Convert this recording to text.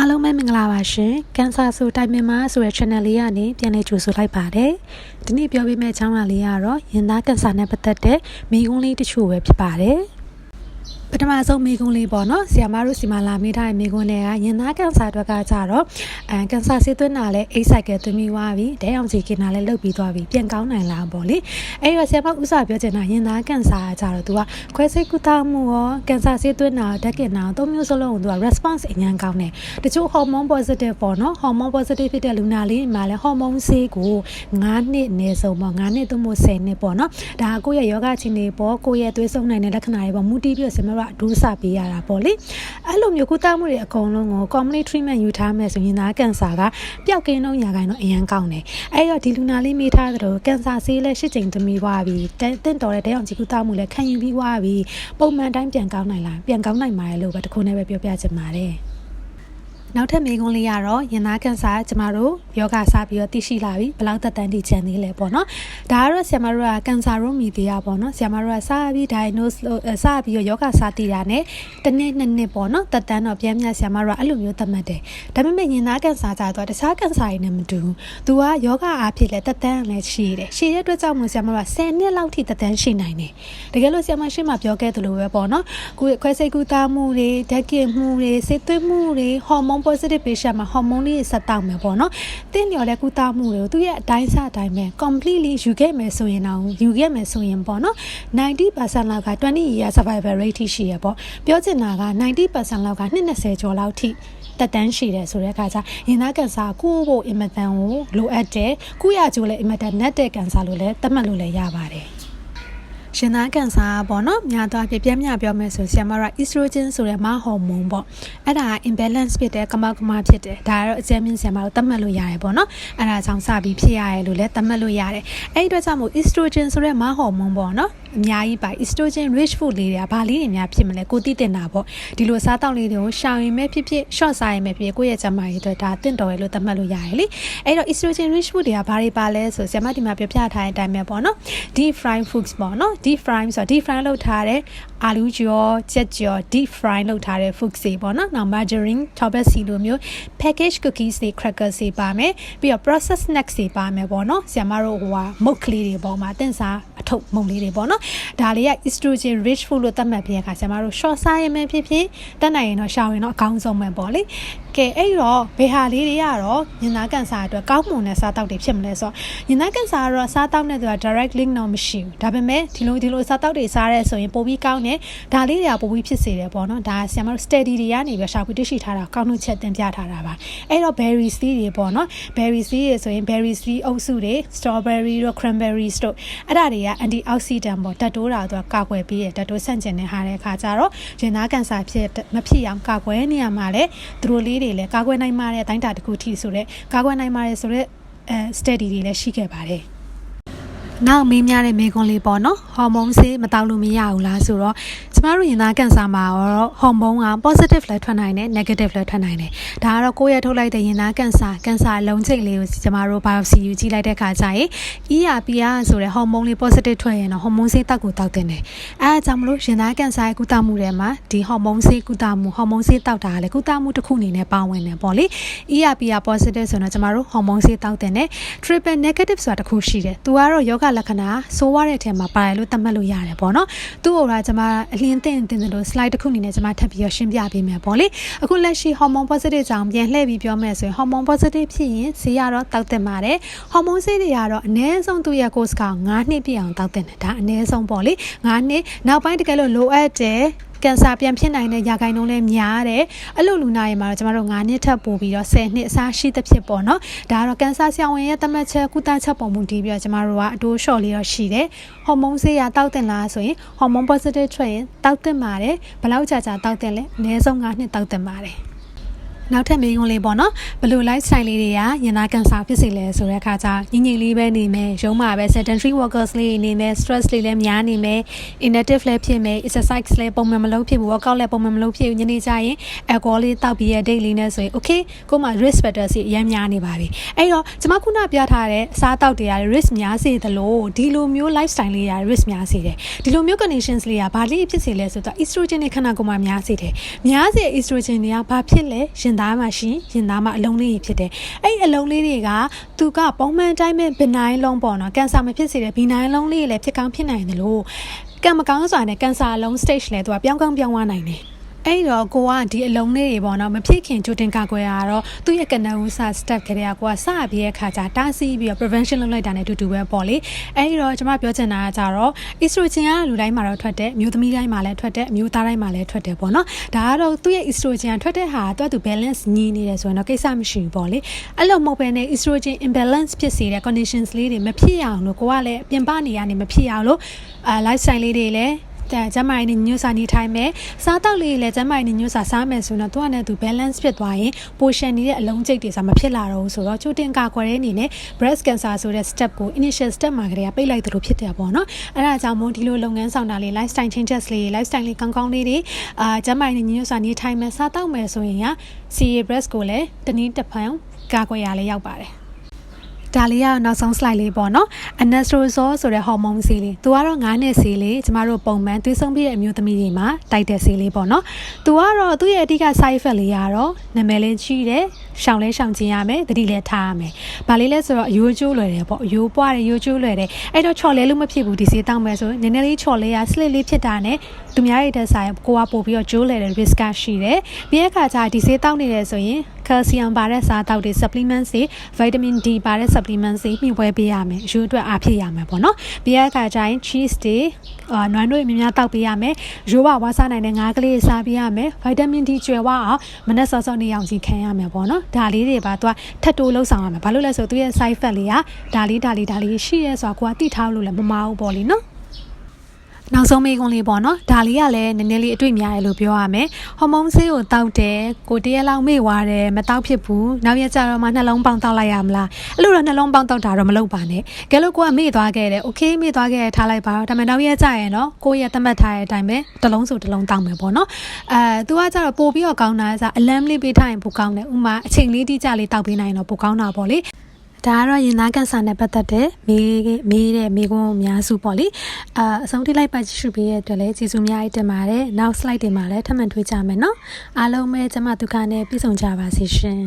အားလုံးပဲမင်္ဂလာပါရှင်ကန်ဆာဆိုတိုင်ပင်မှာဆိုတဲ့ channel လေးကနေပြန်လည်ကြိုဆိုလိုက်ပါတယ်ဒီနေ့ပြောပြမယ့်အကြောင်းအရာလေးကတော့ရင်သားကန်ဆာနဲ့ပတ်သက်တဲ့မိကုံးလေးတချို့ပဲဖြစ်ပါတယ်ပထမဆုံးမိကုံးလေးပေါ့နော်ဆရာမတို့စီမလာမိထားတဲ့မိကုံးလေးကရင်သားကန်ဆာအတွက်ကကြတော့ကန်ဆာဆေးသွင်းတာလဲအိတ်ဆိုင်ကသွင်းပြီးသွားပြီဒဲအောင်ချီကင်တာလဲလုတ်ပြီးသွားပြီပြန်ကောင်းနိုင်လားပေါ့လေအဲ့တော့ဆရာမဥစားပြောချင်တာရင်သားကန်ဆာကြတော့ तू ကခွဲစိတ်ကုသမှုရောကန်ဆာဆေးသွင်းတာဓာတ်ကင်တာသုံးမျိုးစလုံးကို तू က response အញ្ញမ်းကောင်းတယ်တချို့ hormone positive ပေါ့နော် hormone positive ဖြစ်တဲ့လူနာလေးမှာလဲ hormone ဆေးကို9နှစ်အနည်းဆုံးပေါ့9နှစ်သို့မဟုတ်10နှစ်ပေါ့နော်ဒါကကိုယ့်ရဲ့ယောဂချင်းတွေပေါ့ကိုယ့်ရဲ့သွေးဆုံနိုင်တဲ့လက္ခဏာတွေပေါ့မူတည်ပြီးဆရာမတို့ဒူးစပေးရတာပေါ့လေအဲ့လိုမျိုးကုသမှုတွေအကုန်လုံးကို complete treatment ယူထားမယ်ဆိုရင်ဒါကန်ဆာကပျောက်ကင်းလုံးရာခိုင်တော့အရန်ကောင်းတယ်အဲ့တော့ဒီလူနာလေးမေးထားသလိုကန်ဆာဆေးလဲ8ကြိမ်သမီးသွားပြီတင့်တော်တဲ့တရားအောင်ကြည့်ကုသမှုလဲခံယူပြီးသွားပြီပုံမှန်တိုင်းပြန်ကောင်းနိုင်လားပြန်ကောင်းနိုင်ပါတယ်လို့ပဲတခုနဲ့ပဲပြောပြချင်ပါတယ်နောက်ထပ်မိကုံးလေးကတော့ရင်သားကန်ဆာကျမတို့ယောဂစပြီးတော့သိရှိလာပြီဘယ်လောက်သက်တမ်းတည်ချန်သေးလဲပေါ့နော်ဒါကတော့ဆရာမတို့ကကန်ဆာရောမီသေးရပေါ့နော်ဆရာမတို့ကစပြီး diagnose စပြီးတော့ယောဂစတည်တာနဲ့တစ်နှစ်နှစ်နှစ်ပေါ့နော်သက်တမ်းတော့ပြန်မြတ်ဆရာမတို့ကအဲ့လိုမျိုးသတ်မှတ်တယ်ဒါပေမဲ့ရင်သားကန်ဆာကြတော့တခြားကန်ဆာတွေနဲ့မတူဘူးသူကယောဂအားဖြင့်လဲသက်တမ်းလည်းရှိတယ်ရှည်တဲ့အတွက်ကြောင့်မို့ဆရာမတို့က10နှစ်လောက်ထိသက်တမ်းရှိနိုင်တယ်တကယ်လို့ဆရာမရှိမှပြောခဲ့သလိုပဲပေါ့နော်ကိုယ်ခွဲစိတ်ကုသမှုတွေဓာတ်ကင်မှုတွေဆေးသွင်းမှုတွေဟော်မုန်းpositive patient မှာ hormone လေးဆက်တောက်မယ်ပေါ့နော်။တင်းလျော်တဲ့ကုသမှုတွေကိုသူ့ရဲ့အတိုင်းစအတိုင်းပဲ completely ယူခဲ့မယ်ဆိုရင်တော့ယူခဲ့မယ်ဆိုရင်ပေါ့နော် 90% လောက်က20 year survival rate ရှိရပေါ့။ပြောချင်တာက90% လောက်က20ကျော်လောက်ထိတက်တန်းရှိတယ်ဆိုတဲ့အခါကျရင်သားကန်ဆာကုဖို့အင်မတန်ကိုလိုအပ်တယ်။ကုရကြိုးလည်းအင်မတန်နဲ့တဲ့ကန်ဆာလို့လည်းသတ်မှတ်လို့လည်းရပါတယ်။ရှင်သားကန်ဆာပေါ့နော်များသောအားဖြင့်ပြန်ပြောမယ်ဆိုဆရာမတို့ estrogen ဆိုတဲ့မဟော်မုန်းပေါ့အဲ့ဒါ imbalance ဖြစ်တဲ့ကမောက်ကမဖြစ်တယ်ဒါကတော့အကျဉ်းမြင့်ဆရာမတို့သတ်မှတ်လို့ရတယ်ပေါ့နော်အဲ့ဒါကြောင့်စပြီးဖြစ်ရတယ်လို့လည်းသတ်မှတ်လို့ရတယ်အဲ့ဒီအတွက်ကြောင့်မို့ estrogen ဆိုတဲ့မဟော်မုန်းပေါ့နော်အများကြီးပါ estrogen rich food လေးတွေကဘာလေးတွေများဖြစ်မလဲကိုသိတင်တာပေါ့ဒီလိုစားတောက်လေးတွေကိုရှောင်ရင်ပဲဖြစ်ဖြစ် short စားရင်ပဲဖြစ်ကိုယ့်ရဲ့ကျန်းမာရေးအတွက်ဒါတင့်တော်ရလို့သတ်မှတ်လို့ရတယ်လေအဲ့တော့ estrogen rich food တွေကဘာတွေပါလဲဆိုဆရာမဒီမှာပြပြထားတဲ့အတိုင်းပဲပေါ့နော် deep fried foods ပေါ့နော်deep fry ဆိုတော့ deep fry လုပ်ထားတဲ့အာလူးကြောချက်ကြော deep fry လုပ်ထားတဲ့ foods တွေပေါ့နော်နောက် margarine ထောက်ဘက်စီလိုမျိုး package cookies တွေ crackers တွေပါမယ်ပြီးတော့ processed snacks တွေပါမယ်ပေါ့နော်ဆရာမတို့ဟိုဟာမုတ်ကလေးတွေပေါ့မှာတင့်စားအထုပ်မုတ်လေးတွေပေါ့နော်ဒါလေးက estrogen rich food လို့သတ်မှတ်ပြီးတဲ့အခါဆရာမတို့ short စားရင်ပဲဖြစ်ဖြစ်တက်နိုင်ရင်တော့ရှောင်ရင်တော့အကောင်းဆုံးပဲပေါ့လေကဲအဲ့တော့ဘယ်ဟာလေးတွေကတော့ရင်သားကန်ဆာအတွက်ကောင်းမွန်တဲ့စားတောက်တွေဖြစ်မလဲဆိုတော့ရင်သားကန်ဆာကတော့စားတောက်နဲ့သူက direct link တော့မရှိဘူးဒါပေမဲ့ဒီလိုစားတောက်တွေစားရဲဆိုရင်ပိုပြီးကောင်းတယ်ဒါလေးတွေကပိုပြီးဖြစ်စေတယ်ပေါ့နော်ဒါဆရာမတို့ study တွေကနေပြီးရှာဖွေတွေ့ရှိထားတာကောင်းနှုတ်ချက်တင်ပြထားတာပါအဲ့တော့ berry seed တွေပေါ့နော် berry seed တွေဆိုရင် berry seed အုပ်စုတွေ strawberry တို့ cranberries တို့အဲ့ဒါတွေက antioxidant ပေါ့ဓာတ်တိုးတာသူကကာကွယ်ပေးတယ်ဓာတ်တိုးဆန့်ကျင်တဲ့ဟာတဲ့အခါကျတော့ရင်သားကန်ဆာမဖြစ်အောင်ကာကွယ်နေရမှာလေသူတို့လေးတွေလည်းကာကွယ်နိုင်မှာတဲ့အတိုင်းတာတစ်ခုထိဆိုတော့ကာကွယ်နိုင်မှာဆိုတော့study တွေလည်းရှိခဲ့ပါတယ်နောက်မေးများတဲ့မေးခွန်းလေးပေါ့နော်ဟော်မုန်းဆေးမတောက်လို့မရဘူးလားဆိုတော့ကျမတို့ရင်သားကန်ဆာမှာရောဟော်မုန်းက positive လည်းထွက်နိုင်တယ် negative လည်းထွက်နိုင်တယ်ဒါကတော့ကိုယ့်ရဲ့ထုတ်လိုက်တဲ့ရင်သားကန်ဆာလုံးချိတ်လေးကိုကျမတို့ biopsy ယူကြည့်လိုက်တဲ့ခါကျရင် ERPR ဆိုတဲ့ဟော်မုန်းလေး positive ထွက်ရင်တော့ဟော်မုန်းဆေးတောက်တင်တယ်အဲဒါကြောင့်မလို့ရင်သားကန်ဆာရဲ့ကုသမှုတွေမှာဒီဟော်မုန်းဆေးကုသမှုဟော်မုန်းဆေးတောက်တာလည်းကုသမှုတစ်ခုအနေနဲ့ပါဝင်တယ်ပေါ့လေ ERPR positive ဆိုတော့ကျမတို့ဟော်မုန်းဆေးတောက်တင်တယ် triple negative ဆိုတာတစ်ခုရှိတယ်သူကတော့ယောဂလက္ခဏာဆိုးရတဲ့အထက်မှာပါတယ်လို့သတ်မှတ်လို့ရတယ်ပေါ့နော်သူ့ဟိုကကျွန်မအလင်းတင်တယ်လို့ slide တစ်ခုအနေနဲ့ကျွန်မထပ်ပြီးရှင်းပြပေးမယ်ပေါ့လေအခုလက်ရှိ hormone positive ကြောင့်ပြန်လှည့်ပြီးပြောမယ်ဆိုရင် hormone positive ဖြစ်ရင်ဆေးရတော့တောက်တင်ပါတယ် hormone ဆေးတွေကတော့အနည်းဆုံးသူ့ရဲ့ course က9နှစ်ပြည့်အောင်တောက်တင်တယ်ဒါအနည်းဆုံးပေါ့လေ9နှစ်နောက်ပိုင်းတကယ်လို့လိုအပ်တယ်ကန်ဆာပြန်ဖြစ်နိုင်တဲ့ရာခိုင်နှုန်းလည်းများတယ်အဲ့လိုလူနာတွေမှာတော့ကျမတို့9နှစ်ထပ်ပို့ပြီးတော့10နှစ်အစားရှိသဖြင့်ပေါ့နော်ဒါကတော့ကန်ဆာဆရာဝန်ရဲ့သတ်မှတ်ချက်ကုသချက်ပုံမူတည်ပြီးတော့ကျမတို့ကအတိုးလျှော့လေးတော့ရှိတယ်ဟော်မုန်းဆေးရတောက်တင်လားဆိုရင်ဟော်မုန်း positive ထွက်ရင်တောက်တင်ပါတယ်ဘယ်လောက်ကြာတောက်တင်လဲအနည်းဆုံး9နှစ်တောက်တင်ပါတယ်နောက်ထပ်မေးခွန်းလေးပေါ့နော်ဘယ်လို lifestyle လေးတွေကရင်သားကန်ဆာဖြစ်စေလဲဆိုတဲ့အခါကျညင်လေးပဲနေမယ်ရုံးမှာပဲ sedentary workers လေးနေမယ် stress လေးလည်းများနေမယ် inactive လည်းဖြစ်မယ် exercise လည်းပုံမှန်မလုပ်ဖြစ်ဘူး workout လည်းပုံမှန်မလုပ်ဖြစ်ဘူးညနေကျရင် alcohol လေးတောက်ပြီးရဲ့ date လေးနဲ့ဆိုရင် okay ကိုယ်မှာ risk factor စီအများများနေပါပြီအဲ့တော့ကျွန်မခုနပြထားတဲ့အစားတောက်တွေက risk များစေသလိုဒီလိုမျိုး lifestyle လေးတွေက risk များစေတယ်ဒီလိုမျိုး conditions လေးကဘာလေးဖြစ်စေလဲဆိုတော့ estrogen တွေခန္ဓာကိုယ်မှာများစေတယ်များစေ estrogen တွေကဘာဖြစ်လဲရင် သားမှာရှင်ရင်သားမှာအလုံးလေးဖြစ်တယ်အဲ့အလုံးလေးတွေကသူကပုံမှန်တိုင်းပဲ benign လုံးပေါ့နော်ကန်ဆာမဖြစ်စေတဲ့ benign လုံးလေးလည်းဖြစ်ကောင်းဖြစ်နိုင်တယ်လို့ကံမကောင်းစွာနဲ့ကန်ဆာအလုံး stage လဲသူကပြောင်းကောင်းပြောင်းသွားနိုင်တယ်အဲ့တော့ကိုကဒီအလုံးလေးတွေပေါ့နော်မဖြစ်ခင်ကြိုတင်ကာကွယ်ရတော့သူ့ရဲ့ကနဦးစ step ကလေးကကိုကစပြီးရဲ့ခါကျတားဆီးပြီးတော့ prevention လုပ်လိုက်တာနဲ့တူတူပဲပေါ့လေအဲ့ဒီတော့ကျွန်မပြောချင်တာကကြတော့ estrogen ကလူတိုင်းမှာတော့ထွက်တယ်မျိုးသမီးတိုင်းမှာလည်းထွက်တယ်မျိုးသားတိုင်းမှာလည်းထွက်တယ်ပေါ့နော်ဒါကတော့သူ့ရဲ့ estrogen ထွက်တဲ့ဟာသူ့ balance ညီနေတယ်ဆိုရင်တော့ကိစ္စမရှိဘူးပေါ့လေအဲ့လိုမဟုတ်ဘဲနဲ့ estrogen imbalance ဖြစ်စေတဲ့ conditions လေးတွေမဖြစ်အောင်လို့ကိုကလည်းပြင်ပနေရနေမဖြစ်အောင်လို့lifestyle လေးတွေလည်းကျမရဲ့ညွှန်စာနေထိုင်မယ်စားတောက်လေးလည်းကျမရဲ့ညွှန်စာစားမယ်ဆိုတော့သူကလည်းသူ balance ဖြစ်သွားရင် portion နေတဲ့အလုံးကျိတ်တွေဆိုမဖြစ်လာတော့ဘူးဆိုတော့ချိုတင်ကာကွယ်တဲ့အနေနဲ့ breast cancer ဆိုတဲ့ step ကို initial step မှာကလေးကပိတ်လိုက်သလိုဖြစ်တယ်ပေါ့နော်အဲ့ဒါကြောင့်မို့ဒီလိုလုပ်ငန်းဆောင်တာလေး lifestyle changes လေး lifestyle လေးကောင်းကောင်းလေးတွေကျမရဲ့ညွှန်စာနေထိုင်မယ်စားတောက်မယ်ဆိုရင် CA breast ကိုလည်းတနည်းတစ်ဖန်ကာကွယ်ရလေးရောက်ပါတယ်ဒါလေးကနောက်ဆုံး slide လေးပေါ့နော် anastrozole ဆိုတဲ့ hormone ဆေးလေးသူကတော့9နှစ်ဆေးလေးကျမတို့ပုံမှန်သွေးဆုံးပြည့်တဲ့အမျိုးသမီးတွေမှာတိုက်တဲ့ဆေးလေးပေါ့နော်သူကတော့သူ့ရဲ့အဓိက side effect လေးကတော့နာမည်လေးကြီးတယ်ရှောင်လဲရှောင်ကျင်ရမယ်သတိလည်းထားရမယ်ဘာလေးလဲဆိုတော့အယိုးကျိုးလွယ်တယ်ပေါ့အယိုးပွားတယ်အယိုးကျိုးလွယ်တယ်အဲ့တော့ချော်လဲလို့မဖြစ်ဘူးဒီဆေးတောင်းမယ်ဆိုနည်းနည်းလေးချော်လဲရ slit လေးဖြစ်တာနဲ့သူများရဲ့တက်ဆိုင်ကိုကပို့ပြီးတော့ကျိုးလဲတဲ့ risk ရှိတယ်ပြီးတဲ့အခါကျဒီဆေးတောင်းနေတယ်ဆိုရင်calcium ပါတဲ့စားတောက်တွေ supplements တွေ vitamin D ပါတဲ့ supplements တွေမျှဝေပေးရမယ်အရိုးအတွက်အားဖြည့်ရမယ်ပေါ့နော်ပြီးတဲ့အခါကျရင် cheese တွေနွမ်းတွေများများတောက်ပေးရမယ်ရိုးဝါစားနိုင်တဲ့ငါးကလေးစားပေးရမယ် vitamin D ကျွဲဝအောင်မနက်စောစောနေအောင်စီခံရမယ်ပေါ့နော်ဒါလေးတွေပါသူကထပ်တိုးလှုပ်ဆောင်ရမယ်ဘာလို့လဲဆိုသူရဲ့ side effect လေးကဒါလေးရှိရဲဆိုတာကိုကတိထားလို့လည်းမမအောင်ပေါ့လေနော်နောက်ဆုံးမေးခွန်းလေးပေါ့နော်ဒါလေးကလည်းနည်းနည်းလေးအတွေ့များတယ်လို့ပြောရမယ်ဟော်မုန်းဆေးကိုတောက်တယ်ကိုတရက်လောက်မေ့သွားတယ်မတောက်ဖြစ်ဘူးနောက်ရက်ကျတော့မှနှလုံးပေါင်းတောက်လိုက်ရမလားအဲ့လိုတော့နှလုံးပေါင်းတောက်တာတော့မလုပ်ပါနဲ့ကဲလို့ကိုကမေ့သွားခဲ့တယ်โอเคမေ့သွားခဲ့ထားလိုက်ပါတော့ဒါပေမဲ့နောက်ရက်ကျရင်တော့ကိုရဲ့သတ်မှတ်ထားတဲ့အတိုင်းပဲတစ်လုံးဆိုတစ်လုံးတောက်မယ်ပေါ့နော်သူကကျတော့ပို့ပြီးတော့ကောင်းတာဆိုအလန်းလေးပေးထားရင်ပိုကောင်းတယ်ဥမာအချိန်လေးတိကျလေးတောက်ပေးနိုင်တော့ပိုကောင်းတာပေါ့လေဒါကတော့ရင်သားကန်ဆာနဲ့ပတ်သက်တဲ့မေးတဲ့မိကုန်းအများစုပေါ့လေအဆုံးထိလိုက်ပါကြည့်ရှုပေးရတဲ့အတွက်လည်းကျေးဇူးအများကြီးတင်ပါတယ်နောက် slide တွေမှာလည်းထပ်မံတွေ့ကြမယ်နော်အားလုံးပဲကျမဒုက္ခနဲ့ပြည့်စုံကြပါစေရှင်